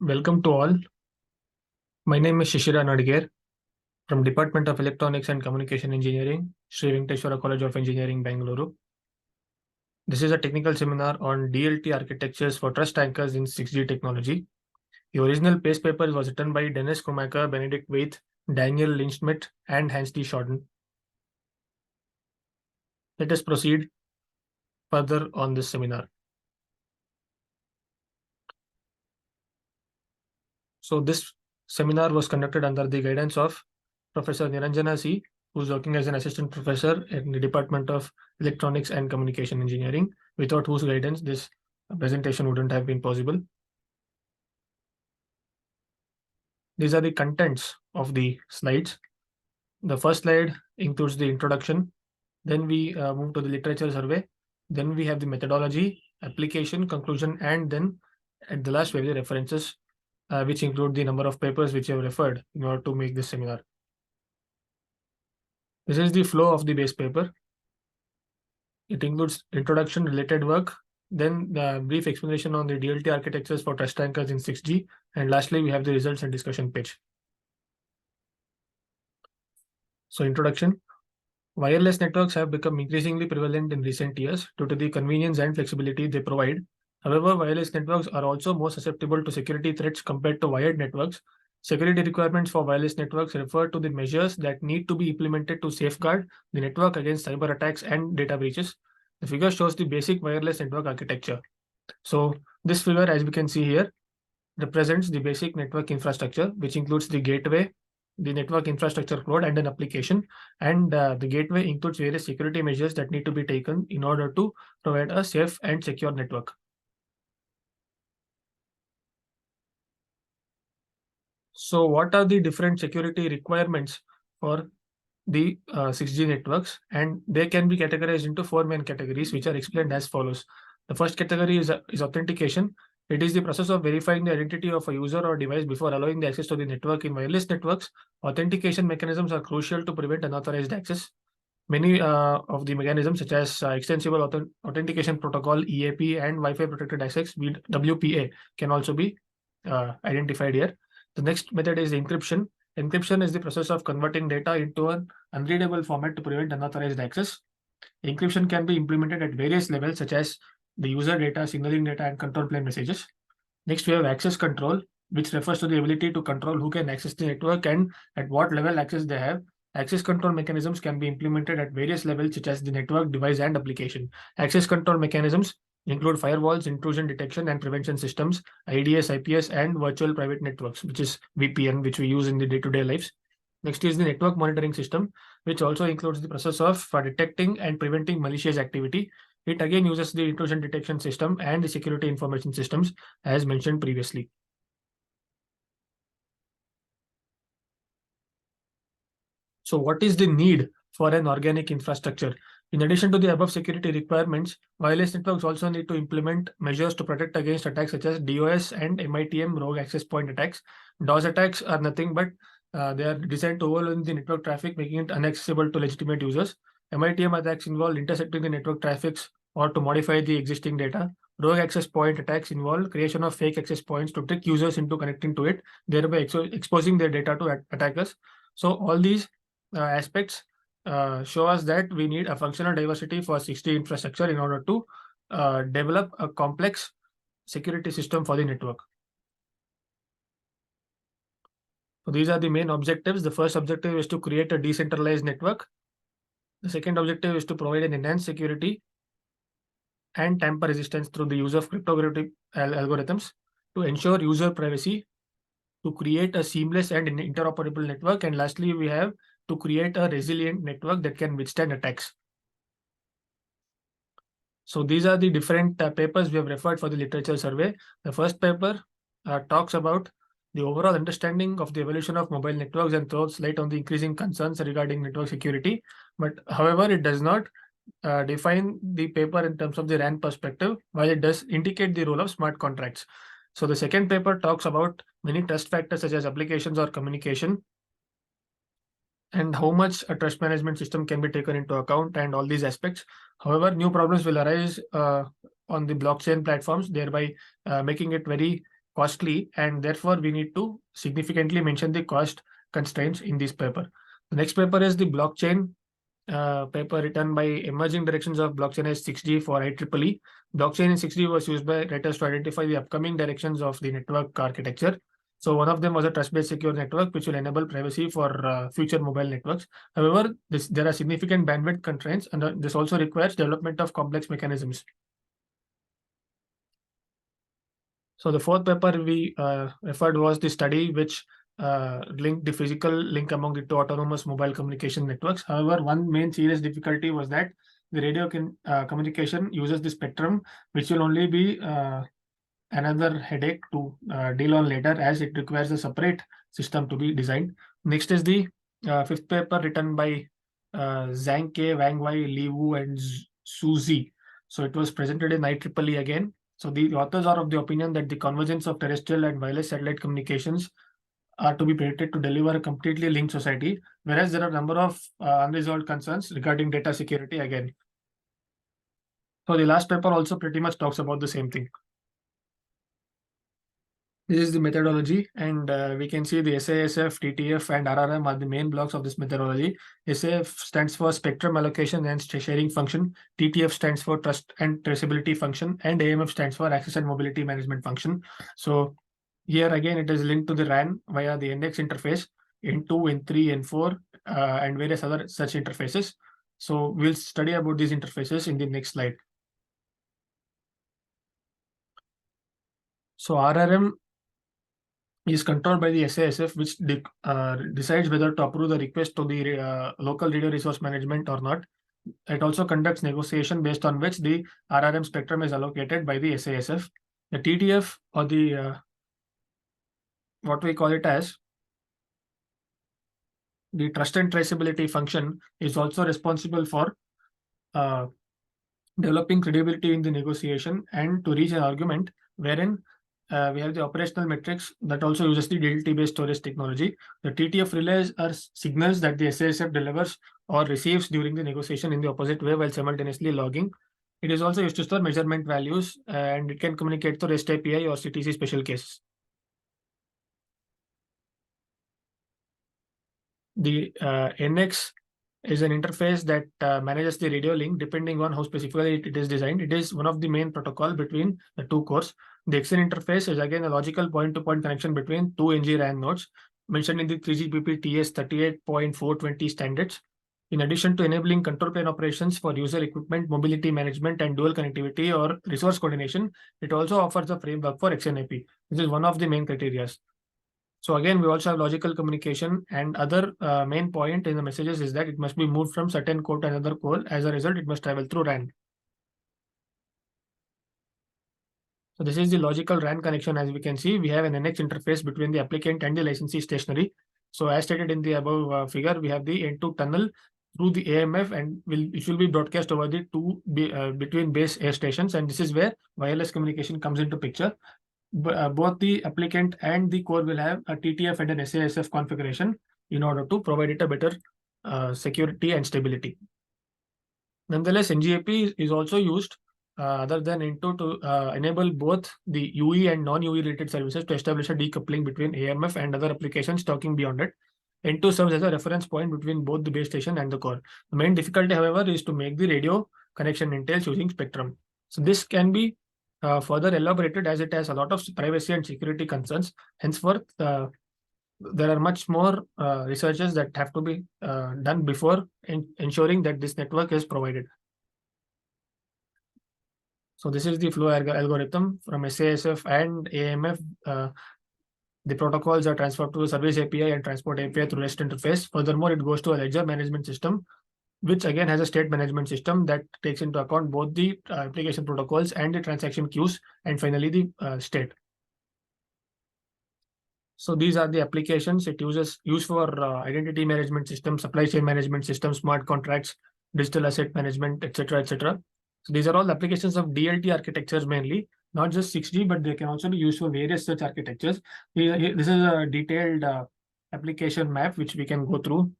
Welcome to all. My name is Shishira Nadgir from Department of Electronics and Communication Engineering, Sri Venkateswara College of Engineering, Bangalore. This is a technical seminar on DLT Architectures for Trust Anchors in 6G technology. The original paste paper was written by Dennis Krumaker, Benedict Waite, Daniel Lindschmidt, and Hans T. Shorten. Let us proceed further on this seminar. So this seminar was conducted under the guidance of Professor Niranjana C., who's working as an assistant professor in the Department of Electronics and Communication Engineering, without whose guidance this presentation wouldn't have been possible. These are the contents of the slides. The first slide includes the introduction. Then we move to the literature survey. Then we have the methodology, application, conclusion, and then at the last we have the references, which include the number of papers which you have referred in order to make this seminar. This is the flow of the base paper. It includes introduction, related work, then the brief explanation on the DLT architectures for trust anchors in 6G, and lastly, we have the results and discussion page. So introduction. Wireless networks have become increasingly prevalent in recent years due to the convenience and flexibility they provide. However, wireless networks are also more susceptible to security threats compared to wired networks. Security requirements for wireless networks refer to the measures that need to be implemented to safeguard the network against cyber attacks and data breaches. The figure shows the basic wireless network architecture. So this figure, as we can see here, represents the basic network infrastructure, which includes the gateway, the network infrastructure cloud, and an application. And the gateway includes various security measures that need to be taken in order to provide a safe and secure network. So what are the different security requirements for the 6G networks? And they can be categorized into four main categories, which are explained as follows. The first category is authentication. It is the process of verifying the identity of a user or device before allowing the access to the network. In wireless networks, authentication mechanisms are crucial to prevent unauthorized access. Many of the mechanisms, such as Extensible Authentication Protocol, EAP, and Wi-Fi Protected Access, WPA, can also be identified here. The next method is encryption. Encryption is the process of converting data into an unreadable format to prevent unauthorized access. Encryption can be implemented at various levels, such as the user data, signaling data, and control plane messages. Next, we have access control, which refers to the ability to control who can access the network and at what level access they have. Access control mechanisms can be implemented at various levels, such as the network, device, and application. Access control mechanisms include firewalls, intrusion detection and prevention systems, IDS, IPS, and virtual private networks, which is VPN, which we use in the day-to-day lives. Next is the network monitoring system, which also includes the process of detecting and preventing malicious activity. It again uses the intrusion detection system and the security information systems, as mentioned previously. So what is the need for an organic infrastructure? In addition to the above security requirements, wireless networks also need to implement measures to protect against attacks such as DOS and MITM rogue access point attacks. DOS attacks are nothing but they are designed to overwhelm the network traffic, making it inaccessible to legitimate users. MITM attacks involve intercepting the network traffics or to modify the existing data. Rogue access point attacks involve creation of fake access points to trick users into connecting to it, thereby exposing their data to attackers. So all these aspects show us that we need a functional diversity for 6G infrastructure in order to develop a complex security system for the network. So these are the main objectives. The first objective is to create a decentralized network. The second objective is to provide an enhanced security and tamper resistance through the use of cryptographic algorithms to ensure user privacy, to create a seamless and interoperable network, and lastly, we have to create a resilient network that can withstand attacks. So these are the different papers we have referred for the literature survey. The first paper talks about the overall understanding of the evolution of mobile networks and throws light on the increasing concerns regarding network security. But however, it does not define the paper in terms of the RAN perspective, while it does indicate the role of smart contracts. So the second paper talks about many trust factors such as applications or communication, and how much a trust management system can be taken into account and all these aspects. However, new problems will arise on the blockchain platforms, thereby making it very costly, and therefore we need to significantly mention the cost constraints in this paper. The next paper is the blockchain paper written by Emerging Directions of Blockchain as 6G for IEEE. Blockchain in 6G was used by writers to identify the upcoming directions of the network architecture. So one of them was a trust-based secure network, which will enable privacy for future mobile networks. However, there are significant bandwidth constraints, and this also requires development of complex mechanisms. So the fourth paper we referred was the study which linked the physical link among the two autonomous mobile communication networks. However, one main serious difficulty was that the radio communication uses the spectrum, which will only be another headache to deal on later, as it requires a separate system to be designed. Next is the fifth paper written by Zhang Ke, Wang Wei, Li Wu, and Su Zi. So it was presented in IEEE again. So the authors are of the opinion that the convergence of terrestrial and wireless satellite communications are to be predicted to deliver a completely linked society, whereas there are a number of unresolved concerns regarding data security again. So the last paper also pretty much talks about the same thing. This is the methodology, and we can see the SASF, TTF, and RRM are the main blocks of this methodology. SAF stands for spectrum allocation and sharing function. TTF stands for trust and traceability function, and AMF stands for access and mobility management function. So here again, it is linked to the RAN via the NX interface, N2, N3, N4, and various other such interfaces. So we'll study about these interfaces in the next slide. So RRM is controlled by the SASF, which decides whether to approve the request to the local radio resource management or not. It also conducts negotiation based on which the RRM spectrum is allocated by the SASF. The TTF, or the what we call it as the trust and traceability function, is also responsible for developing credibility in the negotiation and to reach an argument wherein we have the operational metrics that also uses the DLT-based storage technology. The TTF relays are signals that the SASF delivers or receives during the negotiation in the opposite way while simultaneously logging. It is also used to store measurement values, and it can communicate through REST API or CTC special cases. The NX is an interface that manages the radio link depending on how specifically it is designed. It is one of the main protocol between the two cores. The XN interface is again a logical point-to-point connection between two NG RAN nodes mentioned in the 3GPP TS 38.420 standards. In addition to enabling control plane operations for user equipment, mobility management, and dual connectivity or resource coordination, it also offers a framework for XNAP. This is one of the main criteria. So again, we also have logical communication, and other main point in the messages is that it must be moved from certain core to another core. As a result, it must travel through RAN. So this is the logical RAN connection. As we can see, we have an NX interface between the applicant and the licensee stationary. So as stated in the above figure, we have the N2 tunnel through the AMF, and it will be broadcast over the between base air stations. And this is where wireless communication comes into picture. Both the applicant and the core will have a TTF and an SASF configuration in order to provide it a better security and stability. Nonetheless, NGAP is also used other than N2 to enable both the UE and non-UE related services to establish a decoupling between AMF and other applications talking beyond it. N2 serves as a reference point between both the base station and the core. The main difficulty, however, is to make the radio connection entails using spectrum. So this can be further elaborated as it has a lot of privacy and security concerns. Henceforth, there are much more researches that have to be done before ensuring that this network is provided. So this is the flow algorithm from SASF and AMF. The protocols are transferred to the service API and transport API through REST interface. Furthermore, it goes to a ledger management system, which again has a state management system that takes into account both the application protocols and the transaction queues, and finally the state. So these are the applications it uses for identity management system, supply chain management system, smart contracts, digital asset management, etc., etc. So these are all applications of DLT architectures mainly, not just 6G, but they can also be used for various such architectures. This is a detailed application map which we can go through.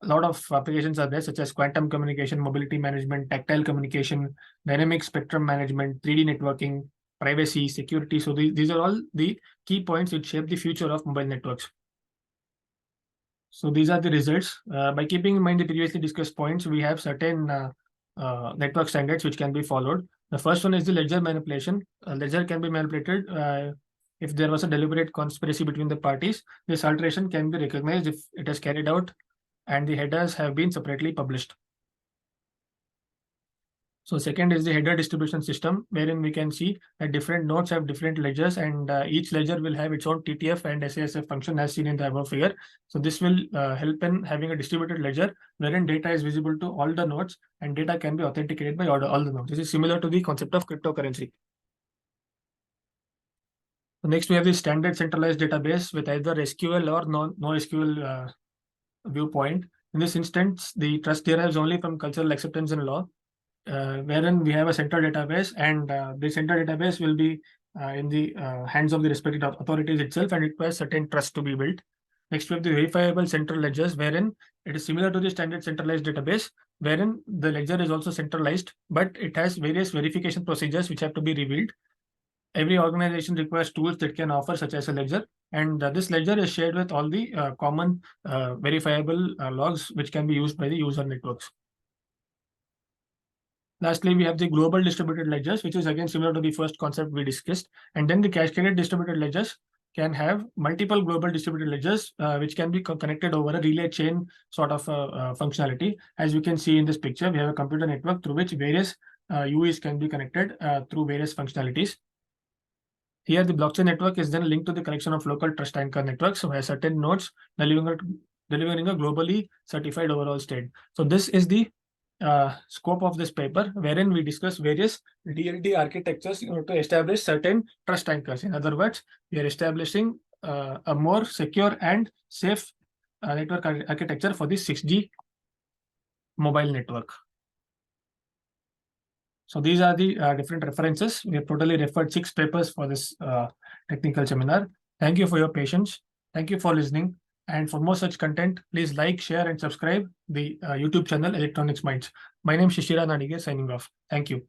A lot of applications are there, such as quantum communication, mobility management, tactile communication, dynamic spectrum management, 3D networking, privacy, security. So these are all the key points which shape the future of mobile networks. So these are the results. By keeping in mind the previously discussed points, we have certain network standards which can be followed. The first one is the ledger manipulation. A ledger can be manipulated if there was a deliberate conspiracy between the parties. This alteration can be recognized if it is carried out and the headers have been separately published. So second is the header distribution system, wherein we can see that different nodes have different ledgers, and each ledger will have its own TTF and SASF function as seen in the above figure. So this will help in having a distributed ledger wherein data is visible to all the nodes and data can be authenticated by all the nodes. This is similar to the concept of cryptocurrency. So next we have the standard centralized database with either SQL or NoSQL viewpoint. In this instance, the trust derives only from cultural acceptance and law. Wherein we have a central database, and the central database will be in the hands of the respective authorities itself, and it requires certain trust to be built. Next, we have the verifiable central ledgers, wherein it is similar to the standard centralized database, wherein the ledger is also centralized, but it has various verification procedures which have to be revealed. Every organization requires tools that can offer such as a ledger, and this ledger is shared with all the common verifiable logs which can be used by the user networks. Lastly, we have the global distributed ledgers, which is again similar to the first concept we discussed. And then the cascaded distributed ledgers can have multiple global distributed ledgers, which can be connected over a relay chain sort of functionality. As you can see in this picture, we have a computer network through which various UEs can be connected through various functionalities. Here, the blockchain network is then linked to the connection of local trust anchor networks, where certain nodes delivering a globally certified overall state. So this is the scope of this paper, wherein we discuss various DLT architectures to establish certain trust anchors. In other words, we are establishing a more secure and safe network architecture for the 6G mobile network. So these are the different references. We have totally referred 6 papers for this technical seminar. Thank you for your patience. Thank you for listening. And for more such content, please like, share, and subscribe the YouTube channel Electronics Minds. My name is Shishira Nadige, signing off. Thank you.